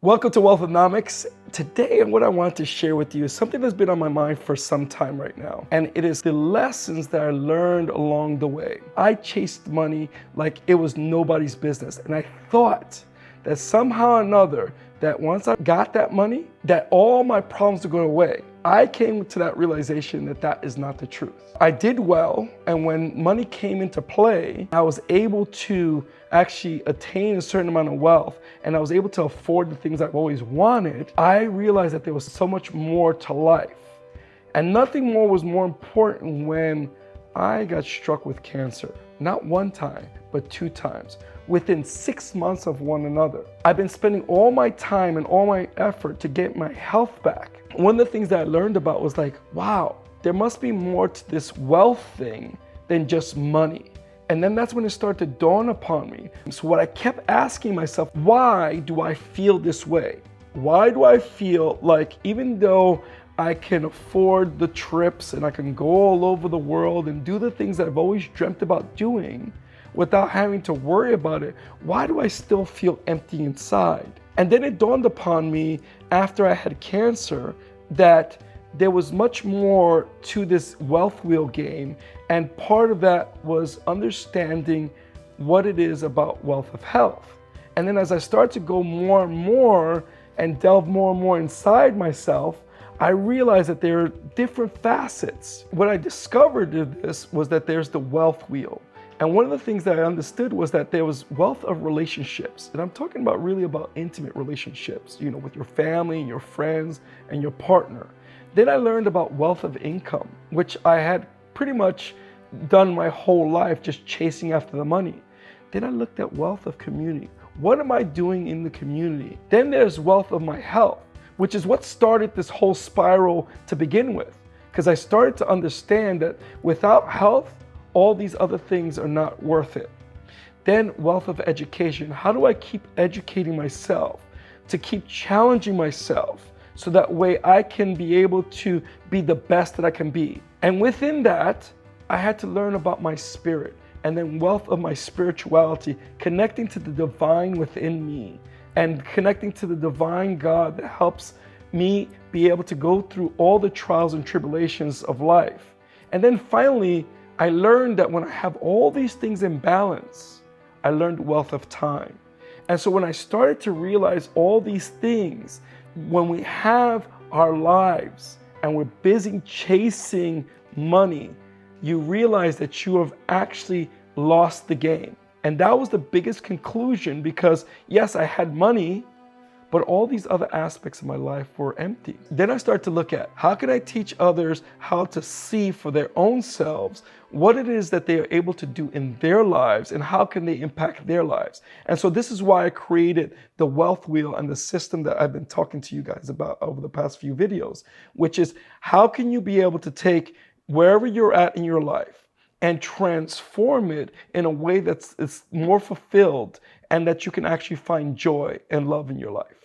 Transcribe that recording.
Welcome to Wealthonomics. Today, what I want to share with you is something that's been on my mind for some time right now. And it is the lessons that I learned along the way. I chased money like it was nobody's business. And I thought that somehow or another, that once I got that money, that all my problems would go away. I came to that realization that that is not the truth. I did well, and when money came into play, I was able to actually attain a certain amount of wealth, and I was able to afford the things I've always wanted. I realized that there was so much more to life. And nothing more was more important when I got struck with cancer. Not one time, but 2 times, within 6 months of one another. I've been spending all my time and all my effort to get my health back. One of the things that I learned about was like, wow, there must be more to this wealth thing than just money. And then that's when it started to dawn upon me. So what I kept asking myself, why do I feel this way? Why do I feel like even though I can afford the trips and I can go all over the world and do the things that I've always dreamt about doing without having to worry about it, why do I still feel empty inside? And then it dawned upon me after I had cancer that there was much more to this wealth wheel game, and part of that was understanding what it is about wealth of health. And then as I started to go more and more and delve more and more inside myself, I realized that there are different facets. What I discovered in this was that there's the wealth wheel. And one of the things that I understood was that there was wealth of relationships. And I'm talking about really about intimate relationships, with your family and your friends and your partner. Then I learned about wealth of income, which I had pretty much done my whole life just chasing after the money. Then I looked at wealth of community. What am I doing in the community? Then there's wealth of my health, which is what started this whole spiral to begin with. Because I started to understand that without health, all these other things are not worth it. Then wealth of education. How do I keep educating myself, to keep challenging myself, so that way I can be able to be the best that I can be? And within that, I had to learn about my spirit, and then wealth of my spirituality, connecting to the divine within me, and connecting to the divine God that helps me be able to go through all the trials and tribulations of life. And then finally, I learned that when I have all these things in balance, I learned wealth of time. And so when I started to realize all these things, when we have our lives and we're busy chasing money, you realize that you have actually lost the game. And that was the biggest conclusion, because yes, I had money, but all these other aspects of my life were empty. Then I started to look at, how can I teach others how to see for their own selves what it is that they are able to do in their lives, and how can they impact their lives? And so this is why I created the wealth wheel and the system that I've been talking to you guys about over the past few videos, which is how can you be able to take wherever you're at in your life and transform it in a way that's more fulfilled, and that you can actually find joy and love in your life.